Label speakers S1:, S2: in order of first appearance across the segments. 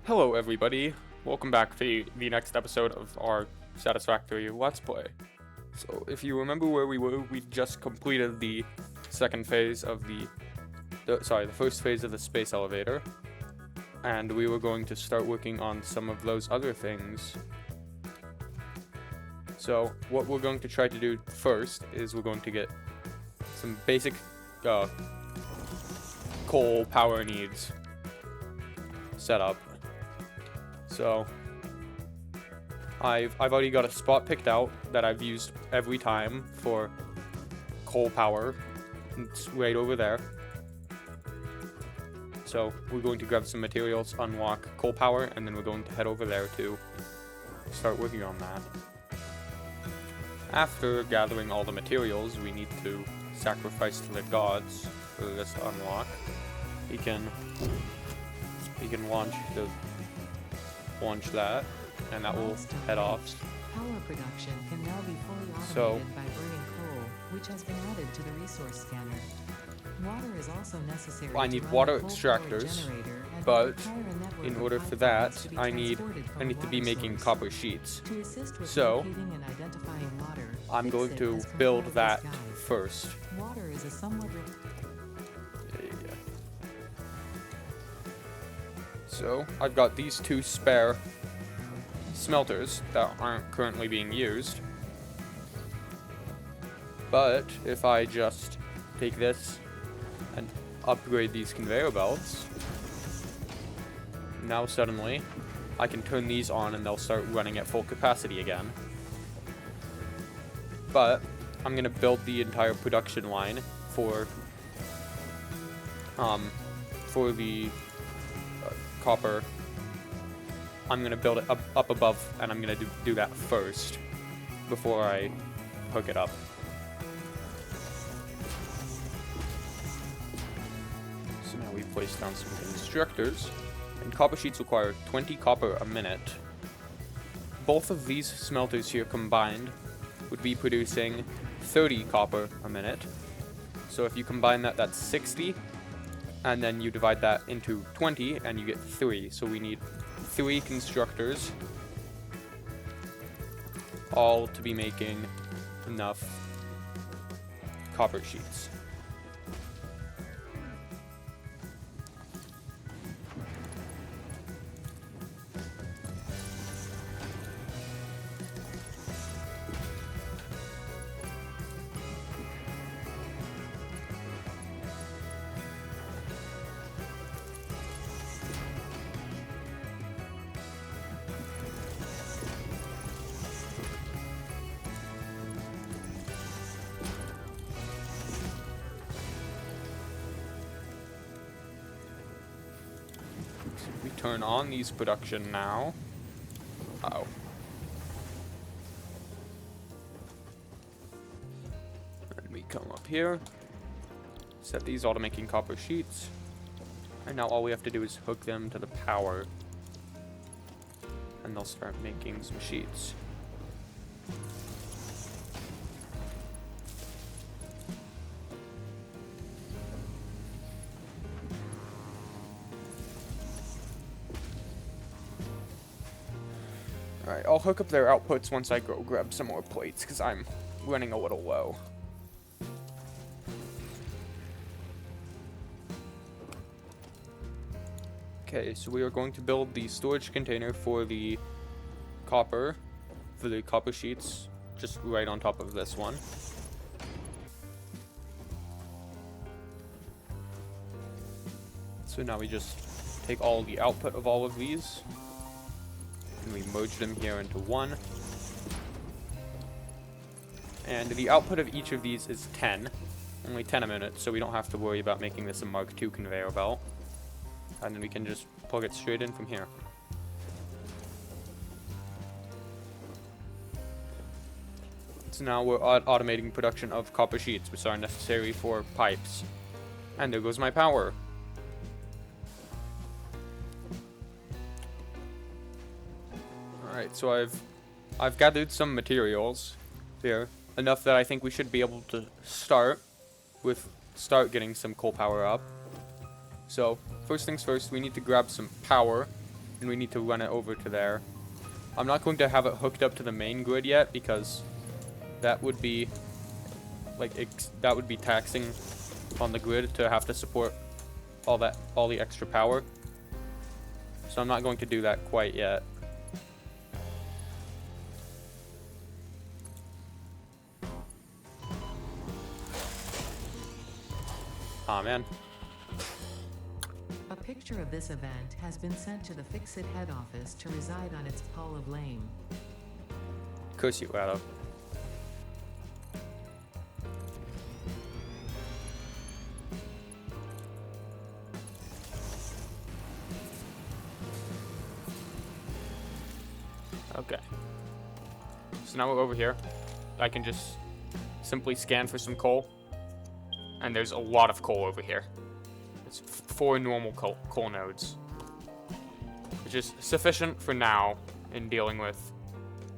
S1: Hello everybody, welcome back to the next episode of our Satisfactory Let's Play. So if you remember where we were, we just completed the second phase of the first phase of the space elevator. And we were going to start working on some of those other things. So what we're going to try to do first is we're going to get some basic coal power needs set up. So I've already got a spot picked out that I've used every time for coal power. It's right over there. So we're going to grab some materials, unlock coal power, and then we're going to head over there to start working on that. After gathering all the materials, we need to sacrifice to the gods for this to unlock. He can launch that, and that will head off.
S2: Power production can now be fully automated by burning coal, which has been added to the resource scanner. Water is also necessary.
S1: I need water extractors, but in order for that, I need to be making copper sheets. So I'm going to build that first.
S2: Water is a somewhat
S1: So I've got these two spare smelters that aren't currently being used. But if I just take this and upgrade these conveyor belts, now suddenly I can turn these on and they'll start running at full capacity again. But I'm gonna build the entire production line for the copper. I'm gonna build it up above, and I'm gonna do that first before I hook it up. So now we place down some constructors, and copper sheets require 20 copper a minute. Both of these smelters here combined would be producing 30 copper a minute. So if you combine that, that's 60. And then you divide that into 20, and you get 3. So we need 3 constructors, all to be making enough copper sheets. We turn on these production now. Uh-oh. And we come up here, set these all to making copper sheets, and now all we have to do is hook them to the power, and they'll start making some sheets. Alright, I'll hook up their outputs once I go grab some more plates, because I'm running a little low. Okay, so we are going to build the storage container for the copper sheets, just right on top of this one. So now we just take all the output of all of these, and we merge them here into one. And the output of each of these is 10. Only 10 a minute, so we don't have to worry about making this a Mark II conveyor belt. And then we can just plug it straight in from here. So now we're automating production of copper sheets, which are necessary for pipes. And there goes my power. Alright, so I've gathered some materials here, enough that I think we should be able to start getting some coal power up. So, first things first, we need to grab some power and we need to run it over to there. I'm not going to have it hooked up to the main grid yet because that would be like that would be taxing on the grid to have to support all the extra power. So I'm not going to do that quite yet. Aw, man.
S2: A picture of this event has been sent to the Fix-It head office to reside on its Hall of Lame.
S1: Curse you, Adam. Okay. So now we're over here. I can just simply scan for some coal. And there's a lot of coal over here. It's 4 normal coal nodes. Which is sufficient for now in dealing with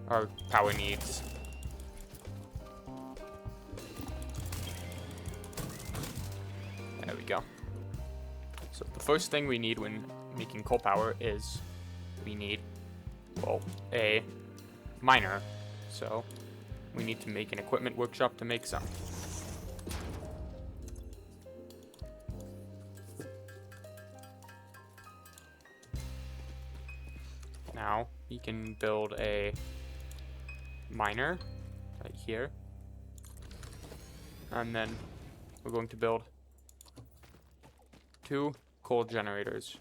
S1: our power needs. There we go. So the first thing we need when making coal power is we need, well, a miner. So we need to make an equipment workshop to make some. Now we can build a miner right here. And then we're going to build 2 coal generators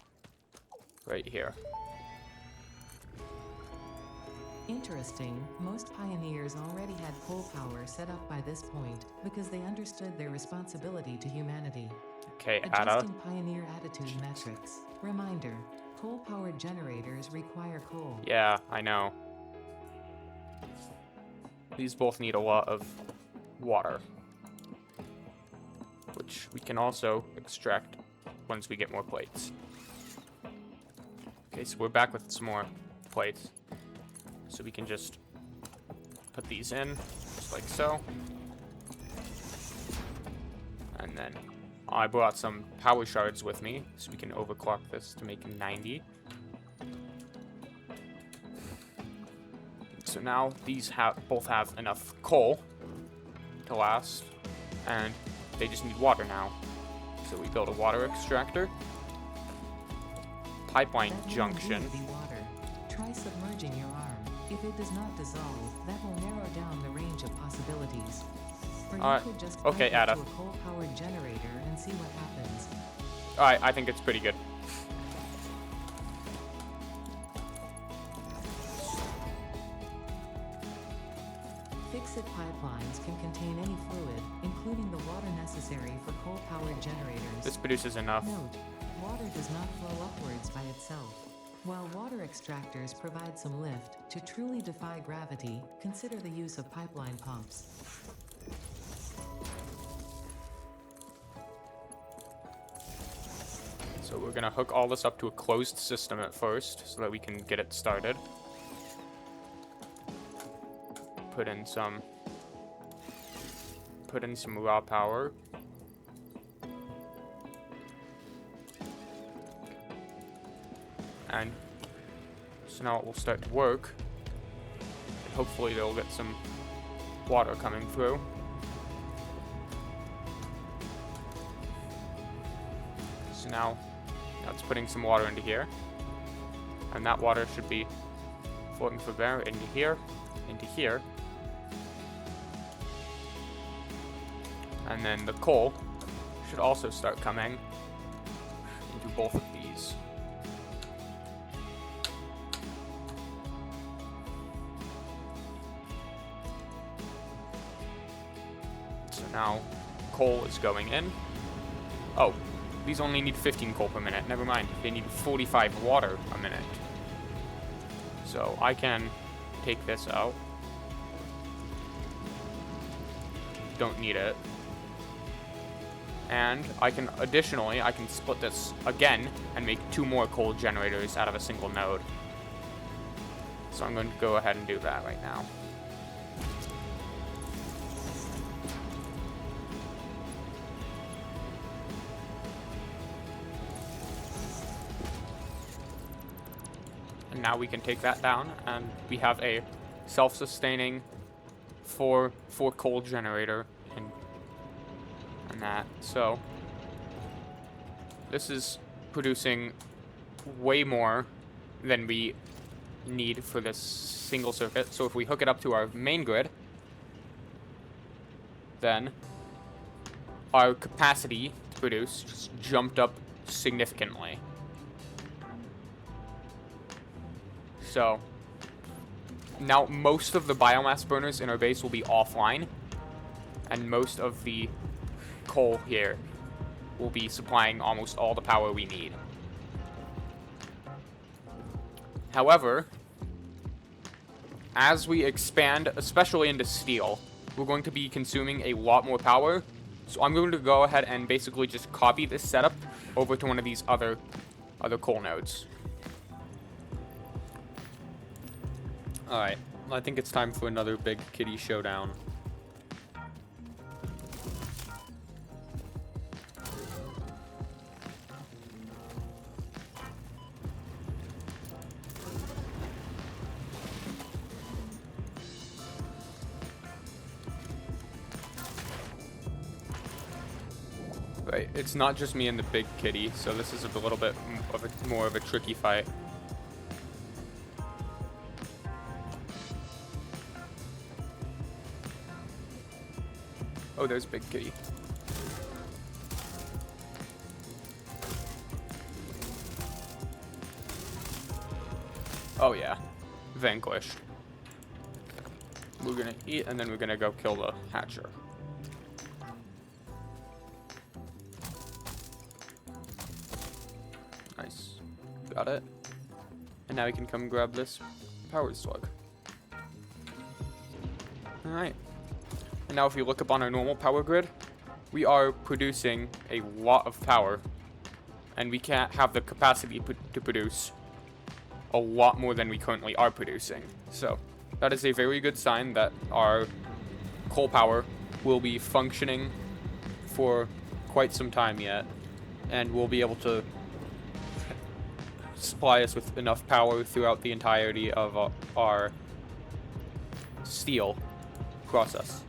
S1: right here.
S2: Interesting, most pioneers already had coal power set up by this point because they understood their responsibility to humanity.
S1: Okay, Ada.
S2: Adjusting pioneer attitude metrics. Reminder, coal-powered generators require coal.
S1: Yeah, I know. These both need a lot of water, which we can also extract once we get more plates. Okay, so we're back with some more plates. So we can just put these in, just like so. And then I brought some power shards with me, so we can overclock this to make 90. So now these both have enough coal to last, and they just need water now. So we build a water extractor, pipeline junction.
S2: Water. Try submerging your arm. If it does not dissolve, that will narrow down the range of possibilities. Or you could just
S1: okay,
S2: plug it
S1: Ada.
S2: to a coal-powered generator and see what happens.
S1: Alright, I think it's pretty good.
S2: Fix-It pipelines can contain any fluid, including the water necessary for coal-powered generators.
S1: This produces enough.
S2: Note, water does not flow upwards by itself. While water extractors provide some lift, to truly defy gravity, consider the use of pipeline pumps.
S1: So we're gonna hook all this up to a closed system at first, so that we can get it started. Put in some raw power. And so now it will start to work. And hopefully they'll get some water coming through. So now it's putting some water into here. And that water should be flowing from there into here, into here. And then the coal should also start coming into both of these. So now coal is going in. Oh, these only need 15 coal per minute. Never mind, they need 45 water a minute. So I can take this out. Don't need it. And I can, additionally, I can split this again and make 2 more coal generators out of a single node. So I'm going to go ahead and do that right now. And now we can take that down, and we have a self-sustaining 4 coal generator and that. So this is producing way more than we need for this single circuit. So if we hook it up to our main grid, then our capacity to produce just jumped up significantly. So now most of the biomass burners in our base will be offline, and most of the coal here will be supplying almost all the power we need. However, as we expand, especially into steel, we're going to be consuming a lot more power. So I'm going to go ahead and basically just copy this setup over to one of these other coal nodes. Alright, I think it's time for another big kitty showdown. Right, it's not just me and the big kitty, so this is a little bit more of a tricky fight. Oh, there's big kitty. Oh yeah, vanquished. We're gonna eat, and then we're gonna go kill the hatcher. Nice. Got it. And now we can come grab this power slug. Alright. And now if we look up on our normal power grid, we are producing a lot of power. And we can't have the capacity to produce a lot more than we currently are producing. So that is a very good sign that our coal power will be functioning for quite some time yet. And we'll be able to supply us with enough power throughout the entirety of our steel process.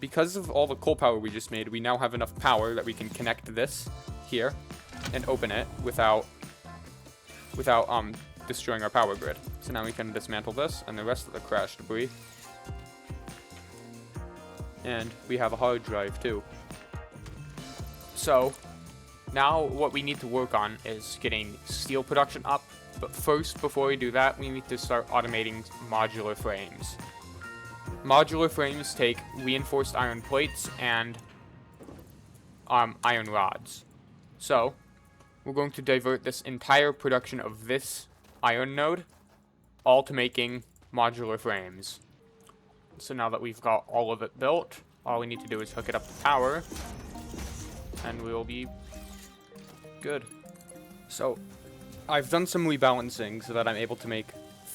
S1: Because of all the coal power we just made, we now have enough power that we can connect this here and open it without destroying our power grid. So now we can dismantle this and the rest of the crash debris. And we have a hard drive too. So now what we need to work on is getting steel production up. But first, before we do that, we need to start automating modular frames. Modular frames take reinforced iron plates and iron rods. So we're going to divert this entire production of this iron node all to making modular frames. So now that we've got all of it built, all we need to do is hook it up to power, and we'll be good. So I've done some rebalancing so that I'm able to make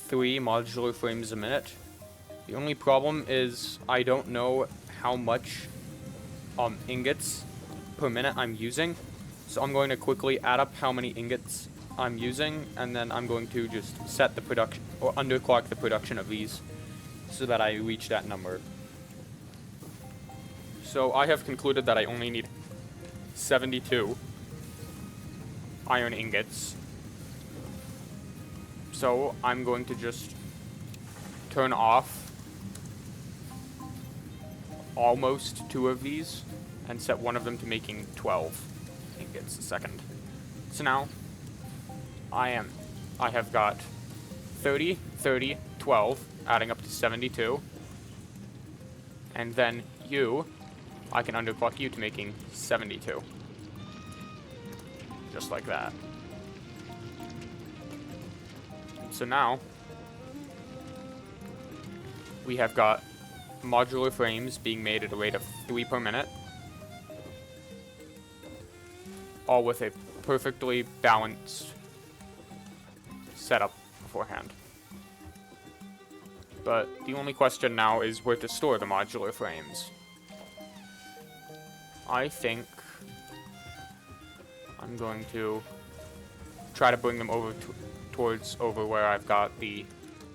S1: 3 modular frames a minute. The only problem is I don't know how much ingots per minute I'm using. So I'm going to quickly add up how many ingots I'm using, and then I'm going to just set the production, or underclock the production of these, so that I reach that number. So I have concluded that I only need 72 iron ingots. So I'm going to just turn off almost 2 of these and set one of them to making 12 ingots a second. So now I have got 30, 30, 12, adding up to 72. And then I can underclock you to making 72. Just like that. So now we have got modular frames being made at a rate of 3 per minute, all with a perfectly balanced setup beforehand. But the only question now is where to store the modular frames. I think I'm going to try to bring them over towards over where I've got the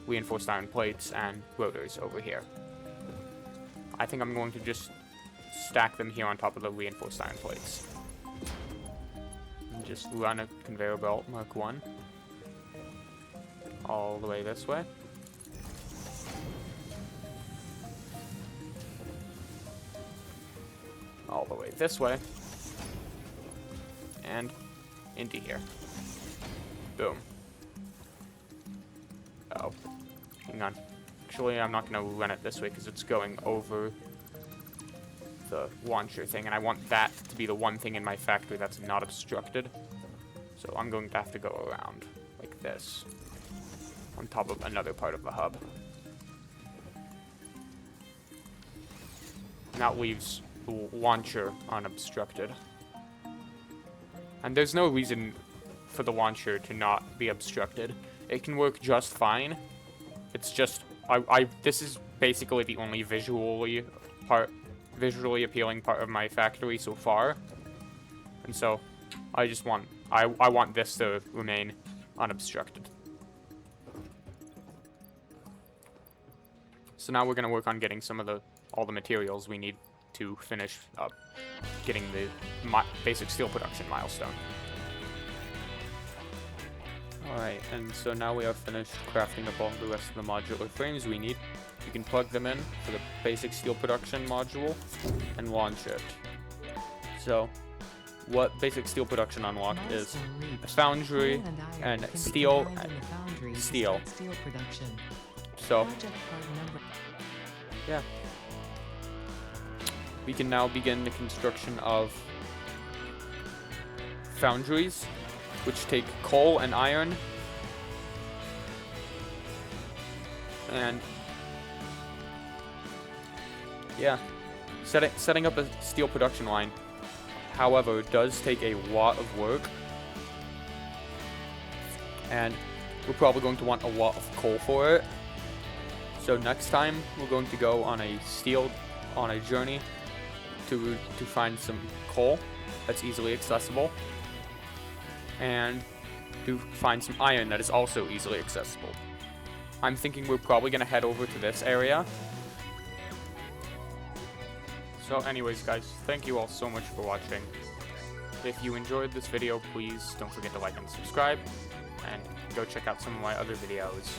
S1: reinforced iron plates and rotors over here. I think I'm going to just stack them here on top of the reinforced iron plates. And just run a conveyor belt Mark 1 all the way this way. All the way this way. And into here. Boom. Oh. Hang on. Actually, I'm not going to run it this way because it's going over the launcher thing, and I want that to be the one thing in my factory that's not obstructed. So I'm going to have to go around like this on top of another part of the hub. And that leaves the launcher unobstructed. And there's no reason for the launcher to not be obstructed. It can work just fine. It's just this is basically the only visually appealing part of my factory so far. And so I just want I want this to remain unobstructed. So now we're going to work on getting some of all the materials we need to finish up getting the basic steel production milestone. Alright, and so now we have finished crafting up all the rest of the modular frames we need. You can plug them in for the basic steel production module and launch it. So, what basic steel production unlocked is a foundry and steel. So, yeah. We can now begin the construction of foundries, which take coal and iron, and yeah, setting up a steel production line, however, does take a lot of work, and we're probably going to want a lot of coal for it. So next time we're going to go on a journey to find some coal that's easily accessible, and to find some iron that is also easily accessible. I'm thinking we're probably going to head over to this area. So anyways, guys, thank you all so much for watching. If you enjoyed this video, please don't forget to like and subscribe, and go check out some of my other videos.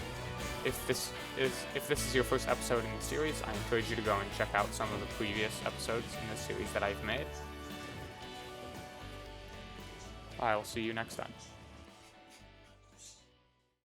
S1: If this is your first episode in the series, I encourage you to go and check out some of the previous episodes in this series that I've made. I'll see you next time.